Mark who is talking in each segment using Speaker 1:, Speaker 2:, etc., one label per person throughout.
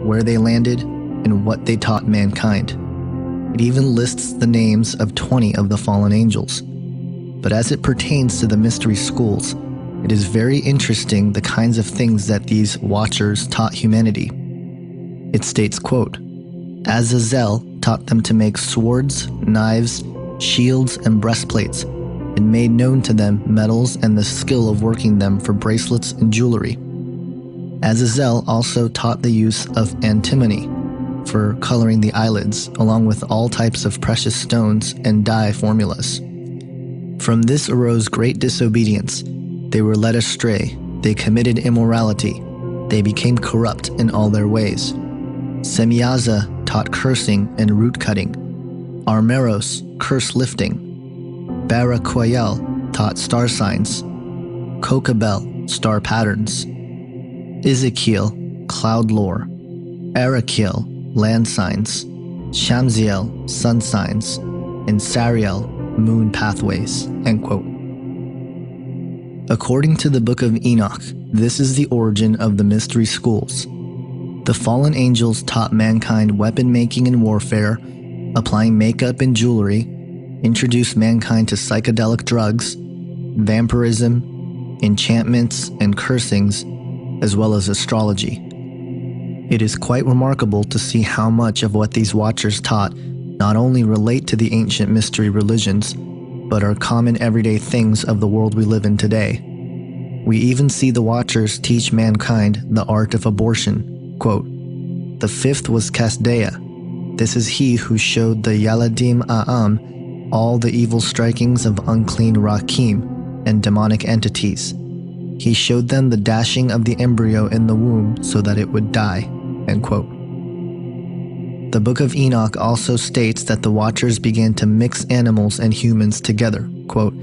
Speaker 1: where they landed, and what they taught mankind. It even lists the names of 20 of the fallen angels. But as it pertains to the mystery schools, it is very interesting the kinds of things that these watchers taught humanity. It states, quote, Azazel taught them to make swords, knives, shields, and breastplates, and made known to them metals and the skill of working them for bracelets and jewelry. Azazel also taught the use of antimony for coloring the eyelids, along with all types of precious stones and dye formulas. From this arose great disobedience. They were led astray, they committed immorality, they became corrupt in all their ways. Semyaza taught cursing and root cutting. Armeros, curse lifting. Barakoyel taught star signs. Kokabel, star patterns. Ezekiel, cloud lore. Arakiel, land signs. Shamziel, sun signs. And Sariel, moon pathways. End quote. According to the book of Enoch, this is the origin of the mystery schools. The fallen angels taught mankind weapon making and warfare, applying makeup and jewelry, introduced mankind to psychedelic drugs, vampirism, enchantments, and cursings, as well as astrology. It is quite remarkable to see how much of what these watchers taught not only relate to the ancient mystery religions, but are common everyday things of the world we live in today. We even see the watchers teach mankind the art of abortion. Quote, the fifth was Kasdeya. This is he who showed the Yaladim A'am all the evil strikings of unclean Rakim and demonic entities. He showed them the dashing of the embryo in the womb so that it would die. End quote. The book of Enoch also states that the watchers began to mix animals and humans together. Quote,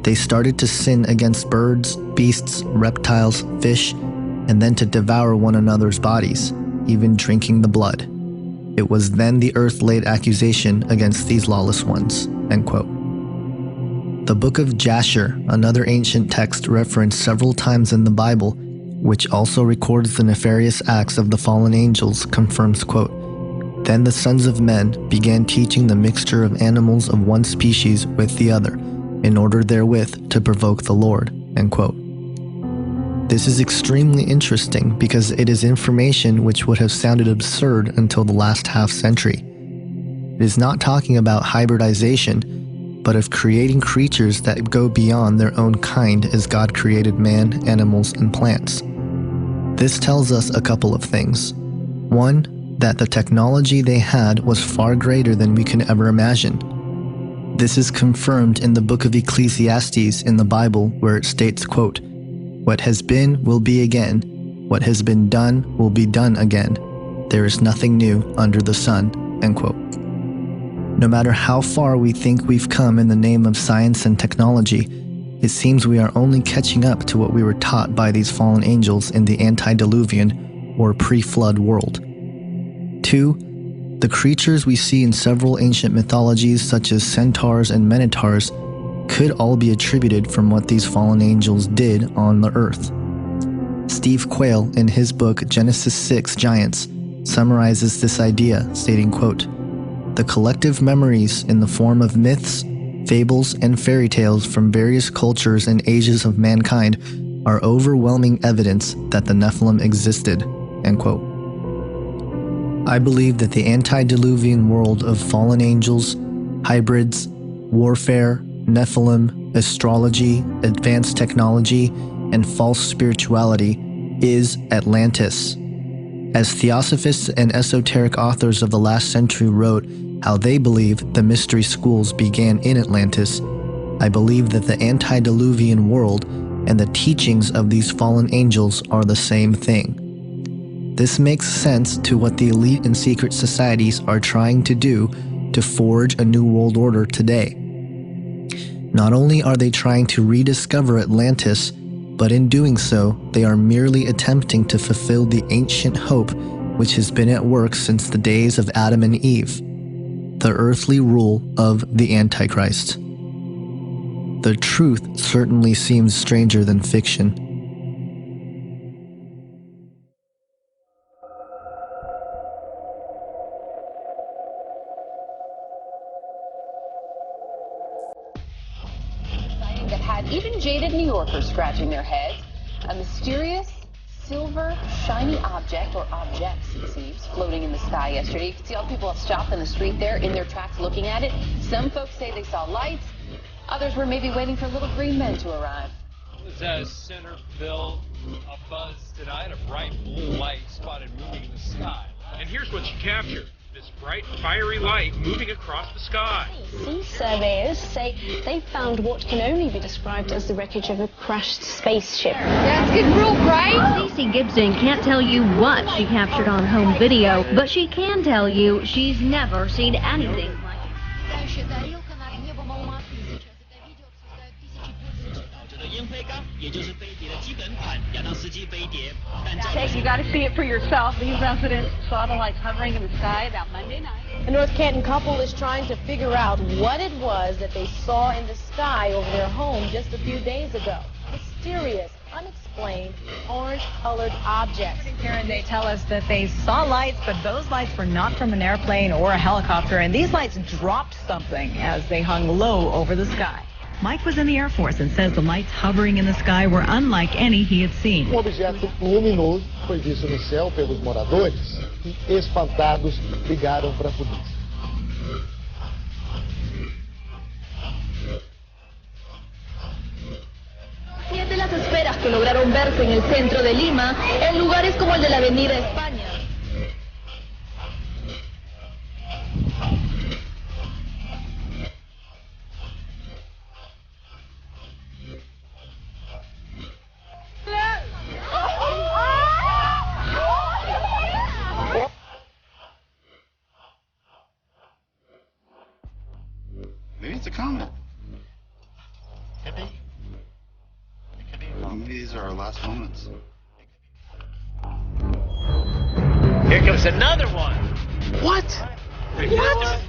Speaker 1: they started to sin against birds, beasts, reptiles, fish, and then to devour one another's bodies, even drinking the blood. It was then the earth laid accusation against these lawless ones. End quote. The book of Jasher, another ancient text referenced several times in the Bible, which also records the nefarious acts of the fallen angels, confirms, quote, then the sons of men began teaching the mixture of animals of one species with the other, in order therewith to provoke the Lord. End quote. This is extremely interesting because it is information which would have sounded absurd until the last half century. It is not talking about hybridization, but of creating creatures that go beyond their own kind as God created man, animals, and plants. This tells us a couple of things. One, that the technology they had was far greater than we can ever imagine. This is confirmed in the book of Ecclesiastes in the Bible, where it states, quote, what has been will be again, what has been done will be done again. There is nothing new under the sun. End quote. No matter how far we think we've come in the name of science and technology, it seems we are only catching up to what we were taught by these fallen angels in the antediluvian or pre-flood world. 2. The creatures we see in several ancient mythologies such as centaurs and minotaurs could all be attributed from what these fallen angels did on the earth. Steve Quayle, in his book Genesis 6 Giants, summarizes this idea, stating, quote, the collective memories in the form of myths, fables, and fairy tales from various cultures and ages of mankind are overwhelming evidence that the Nephilim existed. End quote. I believe that the antediluvian world of fallen angels, hybrids, warfare, Nephilim, astrology, advanced technology, and false spirituality is Atlantis. As theosophists and esoteric authors of the last century wrote how they believe the mystery schools began in Atlantis, I believe that the antediluvian world and the teachings of these fallen angels are the same thing. This makes sense to what the elite and secret societies are trying to do to forge a new world order today. Not only are they trying to rediscover Atlantis, but in doing so, they are merely attempting to fulfill the ancient hope which has been at work since the days of Adam and Eve, the earthly rule of the Antichrist. The truth certainly seems stranger than fiction.
Speaker 2: coworkers scratching their heads. A mysterious silver shiny object, or objects it seems, floating in the sky yesterday. You can see all the people stopped in the street there in their tracks looking at it. Some folks say they saw lights. Others were maybe waiting for little green men to arrive.
Speaker 3: It was Centerville, a buzz tonight, a bright blue light spotted moving in the sky. And here's what she captured. This bright, fiery light moving across the sky.
Speaker 4: Sea surveyors say they found what can only be described as the wreckage of a crashed spaceship.
Speaker 5: That's getting real bright. Stacey Gibson can't tell you what she captured on home video, but she can tell you she's never seen anything like it.
Speaker 6: You got to see it for yourself. These residents saw the lights hovering in the sky about Monday night.
Speaker 7: A North Canton couple is trying to figure out what it was that they saw in the sky over their home just a few days ago. Mysterious, unexplained, orange-colored objects.
Speaker 6: Karen, they tell us that they saw lights, but those lights were not from an airplane or a helicopter, and these lights dropped something as they hung low over the sky. Mike was in the Air Force and says the lights hovering in the sky were unlike any he had seen.
Speaker 8: Objeto luminoso foi visto no céu pelos moradores e, espantados, ligaram para a polícia.
Speaker 9: Siete las esferas que lograron verse en el centro de Lima, en lugares como el de la Avenida España.
Speaker 10: Maybe it's a comet. Could be. It could be. Maybe these are our last moments.
Speaker 3: Here comes another one.
Speaker 10: What?
Speaker 3: What?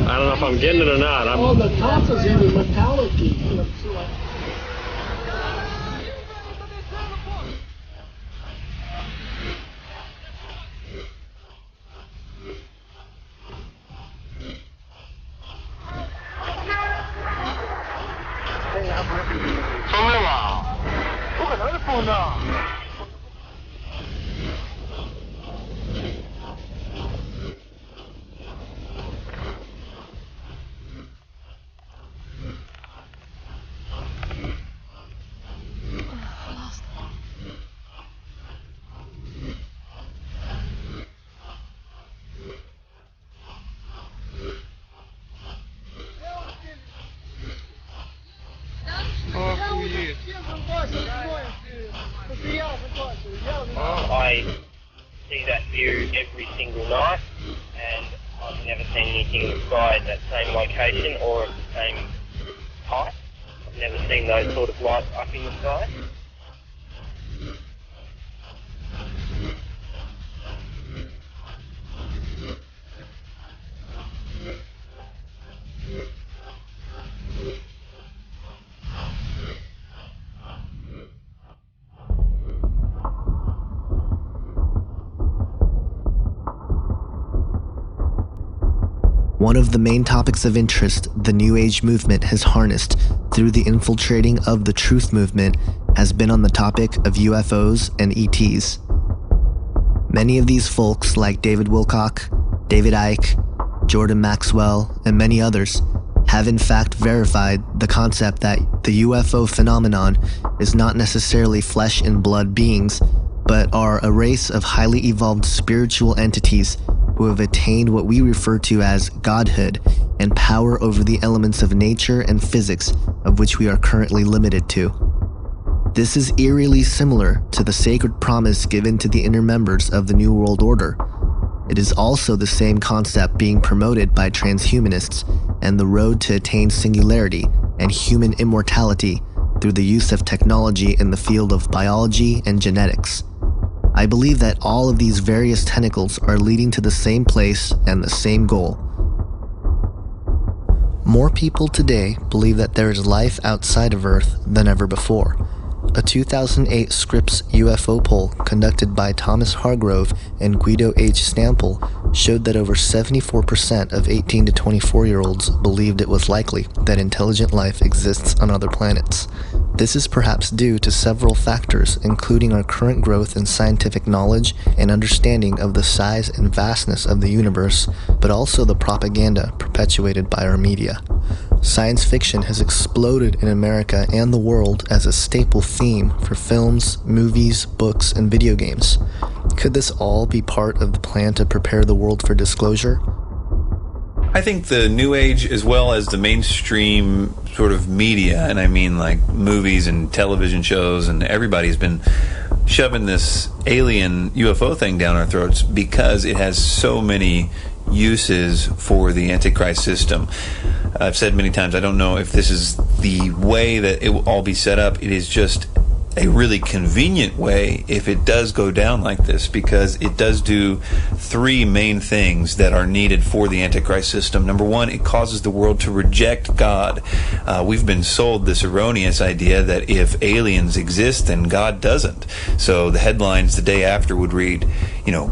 Speaker 11: I don't know if I'm getting it or not.
Speaker 8: Oh, the top is even metallic-y.
Speaker 12: I see that view every single night, and I've never seen anything in the sky at that same location or at the same height. I've never seen those sort of lights up in the sky.
Speaker 1: One of the main topics of interest the New Age movement has harnessed through the infiltrating of the Truth movement has been on the topic of UFOs and ETs. Many of these folks, like David Wilcock, David Icke, Jordan Maxwell, and many others, have in fact verified the concept that the UFO phenomenon is not necessarily flesh and blood beings, but are a race of highly evolved spiritual entities who have attained what we refer to as godhood and power over the elements of nature and physics of which we are currently limited to. This is eerily similar to the sacred promise given to the inner members of the New World Order. It is also the same concept being promoted by transhumanists and the road to attain singularity and human immortality through the use of technology in the field of biology and genetics. I believe that all of these various tentacles are leading to the same place and the same goal. More people today believe that there is life outside of Earth than ever before. A 2008 Scripps UFO poll conducted by Thomas Hargrove and Guido H. Stample showed that over 74% of 18 to 24-year-olds believed it was likely that intelligent life exists on other planets. This is perhaps due to several factors, including our current growth in scientific knowledge and understanding of the size and vastness of the universe, but also the propaganda perpetuated by our media. Science fiction has exploded in America and the world as a staple theme for films, movies, books, and video games. Could this all be part of the plan to prepare the world for disclosure?
Speaker 13: I think the New Age, as well as the mainstream sort of media, and I mean like movies and television shows, and everybody's been shoving this alien UFO thing down our throats because it has so many uses for the Antichrist system. I've said many times, I don't know if this is the way that it will all be set up. It is just a really convenient way if it does go down like this, because it does do three main things that are needed for the Antichrist system. Number one, it causes the world to reject God. We've been sold this erroneous idea that if aliens exist, then God doesn't. So the headlines the day after would read,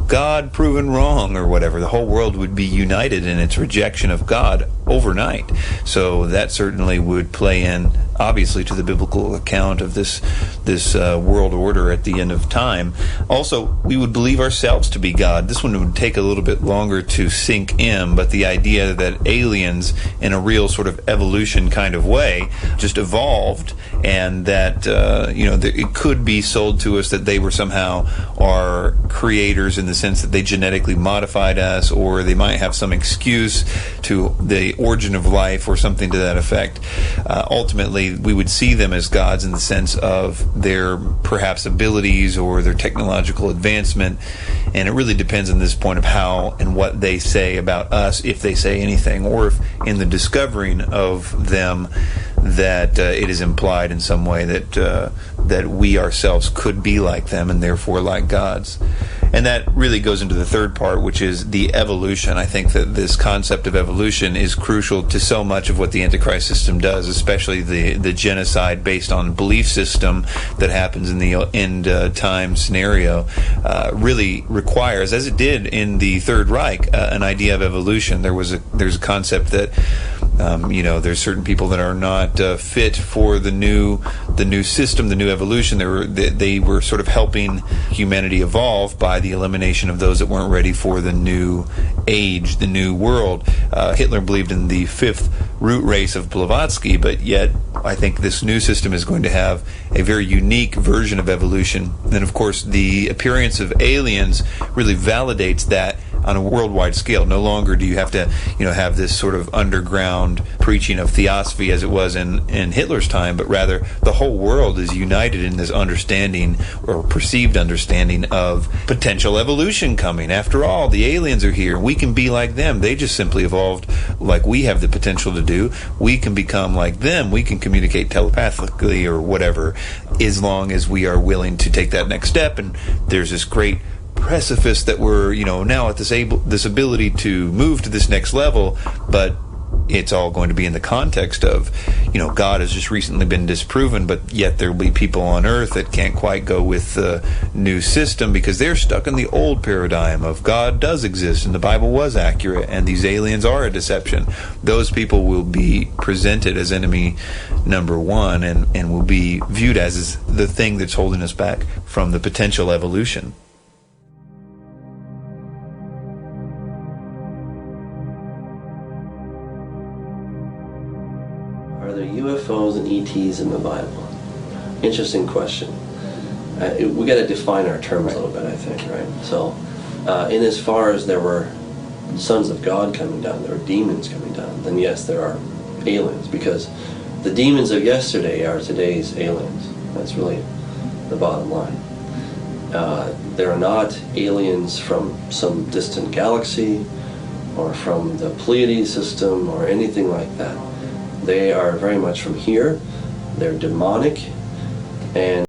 Speaker 13: God proven wrong or whatever. The whole world would be united in its rejection of God overnight. So that certainly would play in, obviously, to the biblical account of this world order at the end of time. Also, we would believe ourselves to be God. This one would take a little bit longer to sink in, but the idea that aliens, in a real sort of evolution kind of way, just evolved, and that it could be sold to us that they were somehow our creators in the sense that they genetically modified us, or they might have some excuse to the origin of life or something to that effect. Ultimately, we would see them as gods in the sense of their perhaps abilities or their technological advancement, and it really depends on this point of how and what they say about us, if they say anything, or if in the discovering of them that it is implied in some way that we ourselves could be like them and therefore like gods. And that really goes into the third part, which is the evolution. I think that this concept of evolution is crucial to so much of what the Antichrist system does, especially the genocide based on belief system that happens in the end time scenario, really requires, as it did in the Third Reich, an idea of evolution. There's a concept that there's certain people that are not fit for the new system, the new evolution. They were sort of helping humanity evolve by the elimination of those that weren't ready for the new age, the new world. Hitler believed in the fifth root race of Blavatsky, but yet I think this new system is going to have a very unique version of evolution. And of course, the appearance of aliens really validates that on a worldwide scale. No longer do you have to, have this sort of underground preaching of theosophy as it was in Hitler's time, but rather the whole world is united in this understanding, or perceived understanding, of potential evolution coming. After all, the aliens are here. We can be like them. They just simply evolved like we have the potential to do. We can become like them. We can communicate telepathically or whatever, as long as we are willing to take that next step. And there's this great precipice that we're now at this ability to move to this next level, but it's all going to be in the context of God has just recently been disproven, but yet there will be people on earth that can't quite go with the new system because they're stuck in the old paradigm of God does exist and the Bible was accurate and these aliens are a deception. Those people will be presented as enemy number one and will be viewed as the thing that's holding us back from the potential evolution.
Speaker 14: Are there UFOs and ETs in the Bible? Interesting question. We got to define our terms a little bit, I think, right? So, in as far as there were sons of God coming down, there were demons coming down, then yes, there are aliens, because the demons of yesterday are today's aliens. That's really the bottom line. There are not aliens from some distant galaxy or from the Pleiades system or anything like that. They are very much from here. They're demonic, and